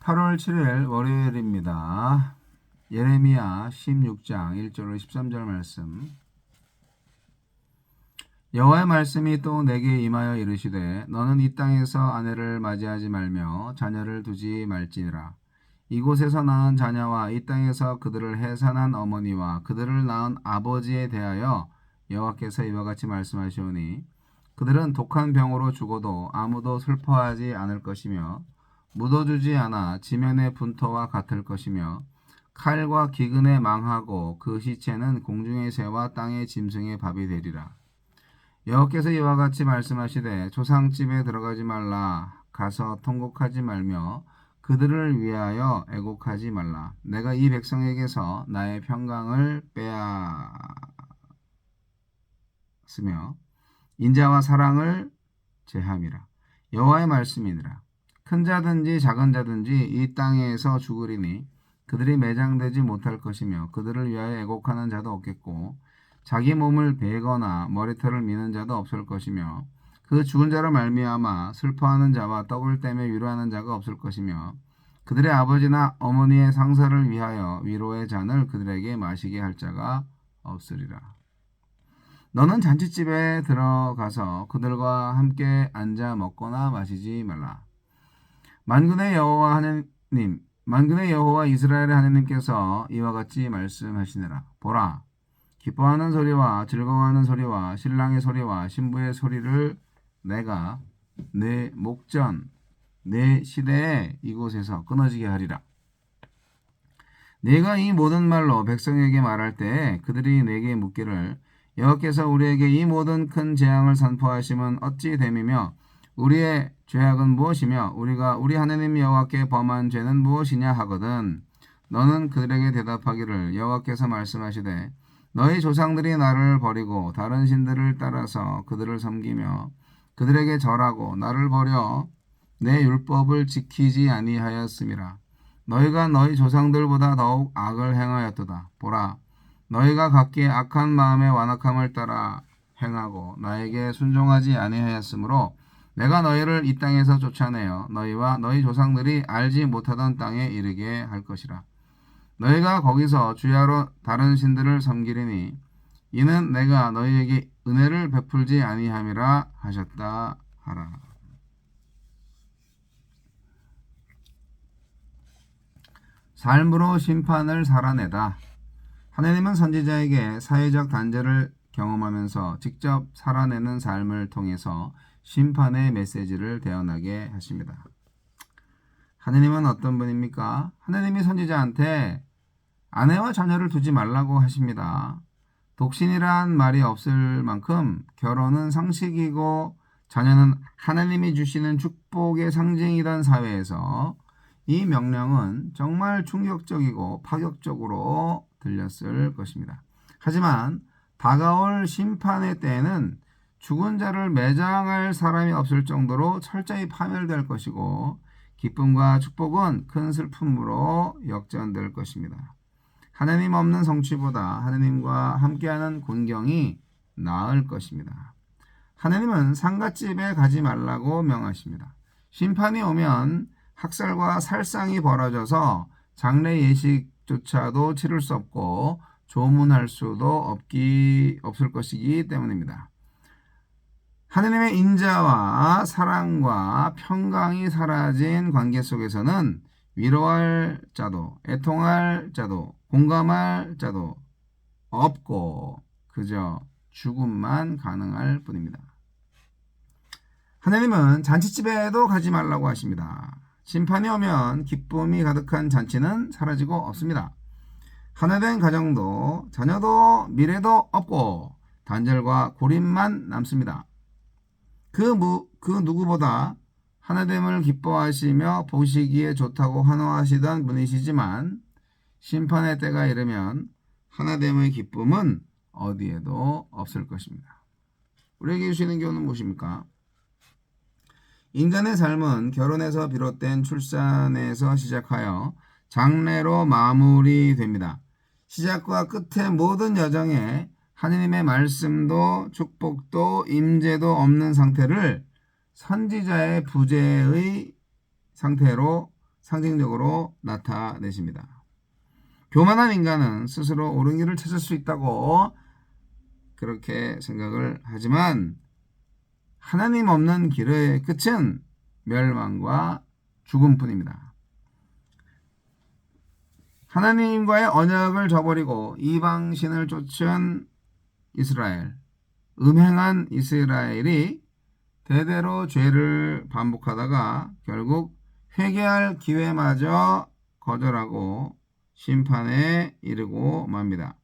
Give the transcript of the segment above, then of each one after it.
8월 7일 월요일입니다. 예레미야 16장 1절로 13절 말씀. 여호와의 말씀이 또 내게 임하여 이르시되 너는 이 땅에서 아내를 맞이하지 말며 자녀를 두지 말지니라. 이곳에서 낳은 자녀와 이 땅에서 그들을 해산한 어머니와 그들을 낳은 아버지에 대하여 여호와께서 이와 같이 말씀하시오니 그들은 독한 병으로 죽어도 아무도 슬퍼하지 않을 것이며 묻어주지 않아 지면의 분토와 같을 것이며 칼과 기근에 망하고 그 시체는 공중의 새와 땅의 짐승의 밥이 되리라. 여호와께서 이와 같이 말씀하시되 조상집에 들어가지 말라. 가서 통곡하지 말며 그들을 위하여 애곡하지 말라. 내가 이 백성에게서 나의 평강을 빼앗으며 인자와 사랑을 제함이라. 여호와의 말씀이니라. 큰 자든지 작은 자든지 이 땅에서 죽으리니 그들이 매장되지 못할 것이며 그들을 위하여 애곡하는 자도 없겠고 자기 몸을 베거나 머리털을 미는 자도 없을 것이며 그 죽은 자로 말미암아 슬퍼하는 자와 떡을 떼며 위로하는 자가 없을 것이며 그들의 아버지나 어머니의 상사를 위하여 위로의 잔을 그들에게 마시게 할 자가 없으리라. 너는 잔치집에 들어가서 그들과 함께 앉아 먹거나 마시지 말라. 만군의 여호와 이스라엘의 하나님께서 이와 같이 말씀하시느라. 보라, 기뻐하는 소리와 즐거워하는 소리와 신랑의 소리와 신부의 소리를 내가 내 목전 내 시대에 이곳에서 끊어지게 하리라. 내가 이 모든 말로 백성에게 말할 때 그들이 내게 묻기를 여호와께서 우리에게 이 모든 큰 재앙을 선포하심은 어찌 됨이며 우리의 죄악은 무엇이며 우리가 우리 하나님 여호와께 범한 죄는 무엇이냐 하거든. 너는 그들에게 대답하기를 여호와께서 말씀하시되 너희 조상들이 나를 버리고 다른 신들을 따라서 그들을 섬기며 그들에게 절하고 나를 버려 내 율법을 지키지 아니하였음이라. 너희가 너희 조상들보다 더욱 악을 행하였도다. 보라, 너희가 각기 악한 마음의 완악함을 따라 행하고 나에게 순종하지 아니하였으므로 내가 너희를 이 땅에서 쫓아내어 너희와 너희 조상들이 알지 못하던 땅에 이르게 할 것이라. 너희가 거기서 주야로 다른 신들을 섬기리니 이는 내가 너희에게 은혜를 베풀지 아니함이라 하셨다 하라. 삶으로 심판을 살아내다. 하나님은 선지자에게 사회적 단죄를 경험하면서 직접 살아내는 삶을 통해서 심판의 메시지를 대언하게 하십니다. 하나님은 어떤 분입니까? 하나님이 선지자한테 아내와 자녀를 두지 말라고 하십니다. 독신이란 말이 없을 만큼 결혼은 상식이고 자녀는 하나님이 주시는 축복의 상징이던 사회에서 이 명령은 정말 충격적이고 파격적으로 들렸을 것입니다. 하지만 다가올 심판의 때에는 죽은 자를 매장할 사람이 없을 정도로 철저히 파멸될 것이고 기쁨과 축복은 큰 슬픔으로 역전될 것입니다. 하나님 없는 성취보다 하나님과 함께하는 광경이 나을 것입니다. 하나님은 상갓집에 가지 말라고 명하십니다. 심판이 오면 학살과 살상이 벌어져서 장례 예식조차도 치를 수 없고 조문할 수도 없을 것이기 때문입니다. 하나님의 인자와 사랑과 평강이 사라진 관계 속에서는 위로할 자도 애통할 자도 공감할 자도 없고 그저 죽음만 가능할 뿐입니다. 하나님은 잔치집에도 가지 말라고 하십니다. 심판이 오면 기쁨이 가득한 잔치는 사라지고 없습니다. 하나된 가정도 자녀도 미래도 없고 단절과 고립만 남습니다. 그 누구보다 하나됨을 기뻐하시며 보시기에 좋다고 환호하시던 분이시지만 심판의 때가 이르면 하나됨의 기쁨은 어디에도 없을 것입니다. 우리에게 주시는 교훈은 무엇입니까? 인간의 삶은 결혼에서 비롯된 출산에서 시작하여 장래로 마무리됩니다. 시작과 끝의 모든 여정에 하느님의 말씀도 축복도 임재도 없는 상태를 선지자의 부재의 상태로 상징적으로 나타내십니다. 교만한 인간은 스스로 옳은 길을 찾을 수 있다고 그렇게 생각을 하지만 하나님 없는 길의 끝은 멸망과 죽음뿐입니다. 하나님과의 언약을 저버리고 이방신을 쫓은 이스라엘, 음행한 이스라엘이 대대로 죄를 반복하다가 결국 회개할 기회마저 거절하고 심판에 이르고 맙니다.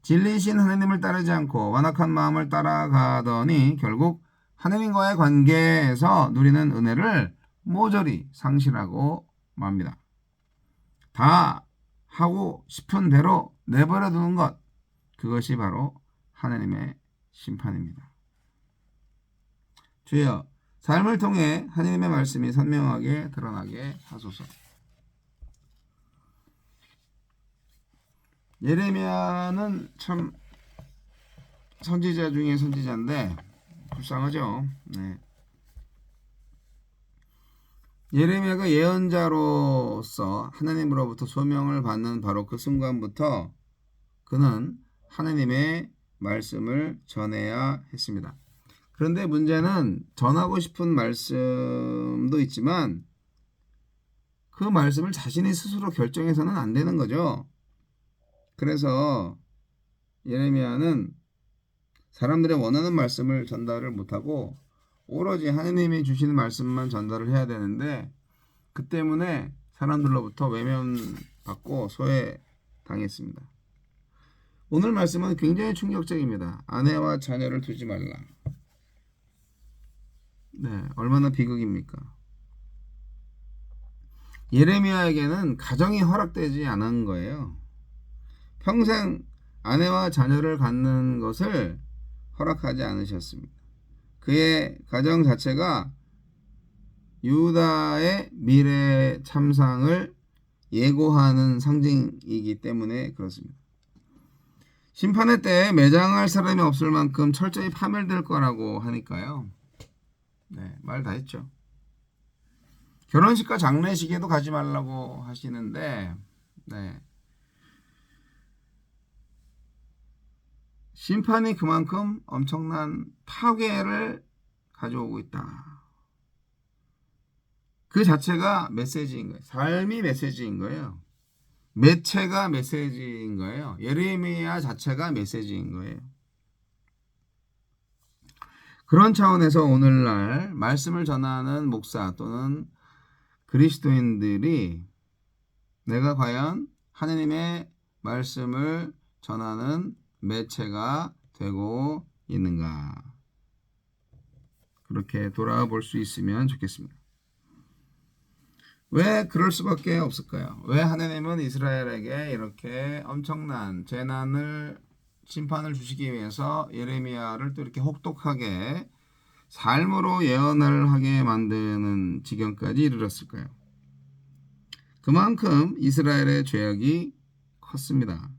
진리신 하나님을 따르지 않고 완악한 마음을 따라가더니 결국 하나님과의 관계에서 누리는 은혜를 모조리 상실하고 맙니다. 다 하고 싶은 대로 내버려 두는 것, 그것이 바로 하나님의 심판입니다. 주여, 삶을 통해 하나님의 말씀이 선명하게 드러나게 하소서. 예레미야는 참 선지자 중에 선지자인데 불쌍하죠. 네. 예레미야가 예언자로서 하나님으로부터 소명을 받는 바로 그 순간부터 그는 하나님의 말씀을 전해야 했습니다. 그런데 문제는 전하고 싶은 말씀도 있지만 그 말씀을 자신이 스스로 결정해서는 안 되는 거죠. 그래서 예레미야는 사람들의 원하는 말씀을 전달을 못하고 오로지 하나님이 주시는 말씀만 전달을 해야 되는데 그 때문에 사람들로부터 외면받고 소외당했습니다. 오늘 말씀은 굉장히 충격적입니다. 아내와 자녀를 두지 말라. 네, 얼마나 비극입니까? 예레미야에게는 가정이 허락되지 않은 거예요. 평생 아내와 자녀를 갖는 것을 허락하지 않으셨습니다. 그의 가정 자체가 유다의 미래 참상을 예고하는 상징이기 때문에 그렇습니다. 심판의 때에 매장할 사람이 없을 만큼 철저히 파멸될 거라고 하니까요. 네, 말 다 했죠. 결혼식과 장례식에도 가지 말라고 하시는데, 네. 심판이 그만큼 엄청난 파괴를 가져오고 있다. 그 자체가 메시지인 거예요. 삶이 메시지인 거예요. 매체가 메시지인 거예요. 예레미야 자체가 메시지인 거예요. 그런 차원에서 오늘날 말씀을 전하는 목사 또는 그리스도인들이 내가 과연 하나님의 말씀을 전하는 매체가 되고 있는가, 그렇게 돌아볼 수 있으면 좋겠습니다. 왜 그럴 수밖에 없을까요? 왜 하나님은 이스라엘에게 이렇게 엄청난 재난을 심판을 주시기 위해서 예레미야를 또 이렇게 혹독하게 삶으로 예언을 하게 만드는 지경까지 이르렀을까요? 그만큼 이스라엘의 죄악이 컸습니다.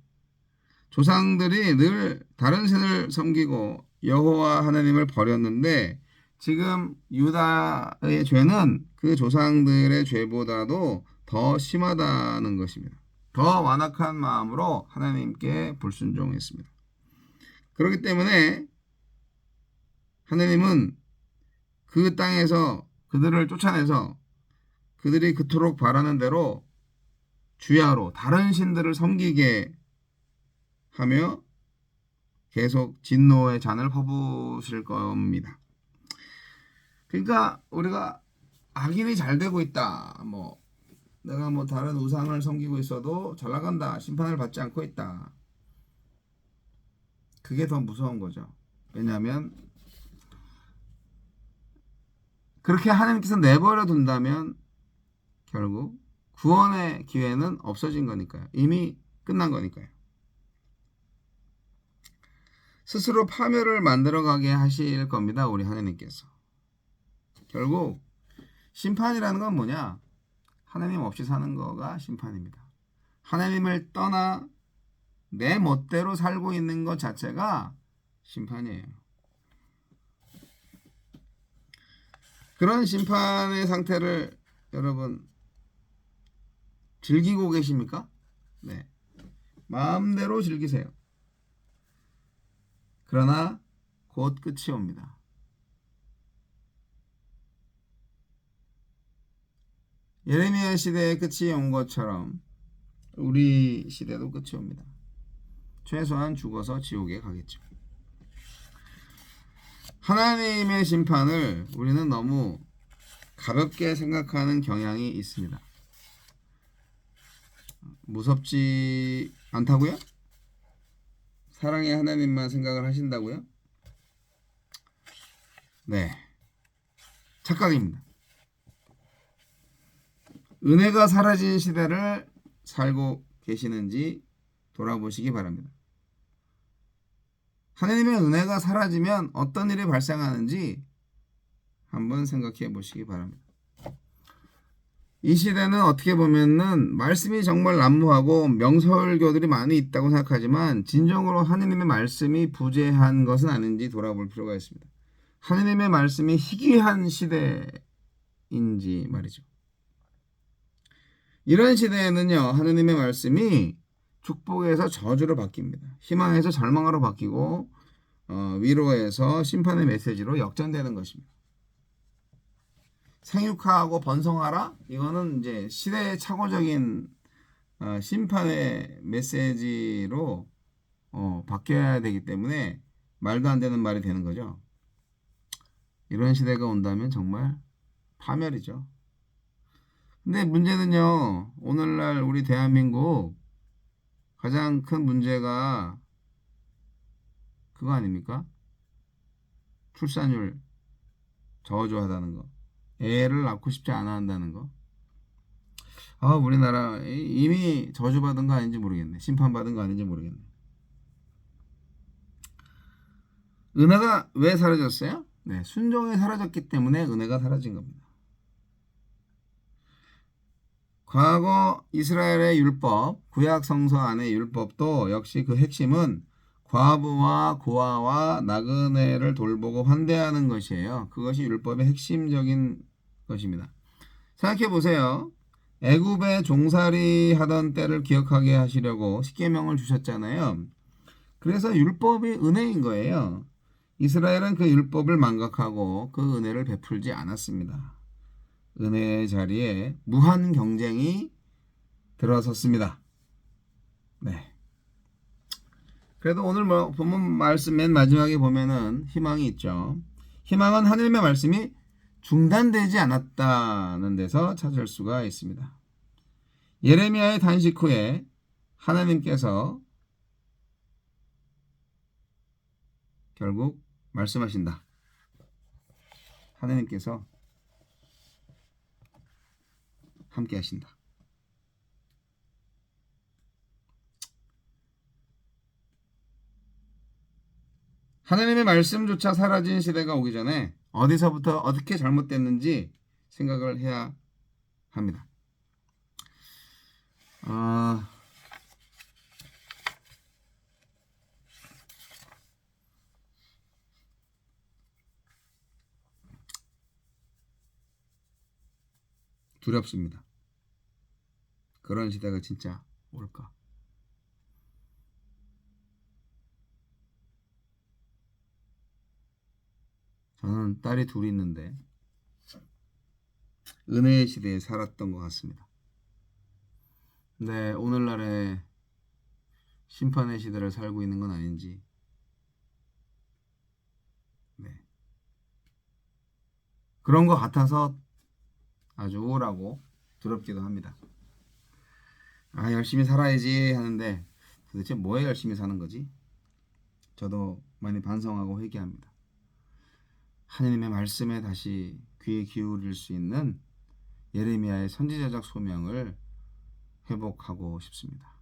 조상들이 늘 다른 신을 섬기고 여호와 하나님을 버렸는데 지금 유다의 죄는 그 조상들의 죄보다도 더 심하다는 것입니다. 더 완악한 마음으로 하나님께 불순종했습니다. 그렇기 때문에 하나님은 그 땅에서 그들을 쫓아내서 그들이 그토록 바라는 대로 주야로 다른 신들을 섬기게 하며 계속 진노의 잔을 퍼부으실 겁니다. 그러니까 우리가 악인이 잘 되고 있다. 내가 다른 우상을 섬기고 있어도 잘 나간다. 심판을 받지 않고 있다. 그게 더 무서운 거죠. 왜냐하면 그렇게 하나님께서 내버려 둔다면 결국 구원의 기회는 없어진 거니까요. 이미 끝난 거니까요. 스스로 파멸을 만들어가게 하실 겁니다. 우리 하나님께서. 결국 심판이라는 건 뭐냐? 하나님 없이 사는 거가 심판입니다. 하나님을 떠나 내 멋대로 살고 있는 것 자체가 심판이에요. 그런 심판의 상태를 여러분 즐기고 계십니까? 네. 마음대로 즐기세요. 그러나 곧 끝이 옵니다. 예레미야 시대의 끝이 온 것처럼 우리 시대도 끝이 옵니다. 최소한 죽어서 지옥에 가겠죠. 하나님의 심판을 우리는 너무 가볍게 생각하는 경향이 있습니다. 무섭지 않다고요? 사랑의 하나님만 생각을 하신다고요? 네, 착각입니다. 은혜가 사라진 시대를 살고 계시는지 돌아보시기 바랍니다. 하나님의 은혜가 사라지면 어떤 일이 발생하는지 한번 생각해 보시기 바랍니다. 이 시대는 어떻게 보면은 말씀이 정말 난무하고 명설교들이 많이 있다고 생각하지만 진정으로 하나님의 말씀이 부재한 것은 아닌지 돌아볼 필요가 있습니다. 하나님의 말씀이 희귀한 시대인지 말이죠. 이런 시대에는요, 하나님의 말씀이 축복에서 저주로 바뀝니다. 희망에서 절망으로 바뀌고 위로에서 심판의 메시지로 역전되는 것입니다. 생육하고 번성하라? 이거는 이제 시대의 착오적인 심판의 메시지로 바뀌어야 되기 때문에 말도 안 되는 말이 되는 거죠. 이런 시대가 온다면 정말 파멸이죠. 근데 문제는요, 오늘날 우리 대한민국 가장 큰 문제가 그거 아닙니까? 출산율 저조하다는 거. 애를 낳고 싶지 않아 한다는 거. 우리나라 이미 저주받은 거 아닌지 모르겠네. 심판받은 거 아닌지 모르겠네. 은혜가 왜 사라졌어요? 네, 순종이 사라졌기 때문에 은혜가 사라진 겁니다. 과거 이스라엘의 율법, 구약 성서 안의 율법도 역시 그 핵심은 과부와 고아와 나그네를 돌보고 환대하는 것이에요. 그것이 율법의 핵심적인 것입니다. 생각해 보세요. 애굽에 종살이 하던 때를 기억하게 하시려고 십계명을 주셨잖아요. 그래서 율법이 은혜인 거예요. 이스라엘은 그 율법을 망각하고 그 은혜를 베풀지 않았습니다. 은혜의 자리에 무한 경쟁이 들어섰습니다. 네. 그래도 오늘 본문 말씀 맨 마지막에 보면은 희망이 있죠. 희망은 하나님의 말씀이 중단되지 않았다는 데서 찾을 수가 있습니다. 예레미야의 단식 후에 하나님께서 결국 말씀하신다. 하나님께서 함께 하신다. 하나님의 말씀조차 사라진 시대가 오기 전에 어디서부터 어떻게 잘못됐는지 생각을 해야 합니다. 두렵습니다. 그런 시대가 진짜 올까? 저는 딸이 둘이 있는데 은혜의 시대에 살았던 것 같습니다. 근데 오늘날의 심판의 시대를 살고 있는 건 아닌지, 네, 그런 것 같아서 아주 우울하고 두렵기도 합니다. 열심히 살아야지 하는데 도대체 뭐에 열심히 사는 거지? 저도 많이 반성하고 회개합니다. 하나님의 말씀에 다시 귀 기울일 수 있는 예레미야의 선지자적 소명을 회복하고 싶습니다.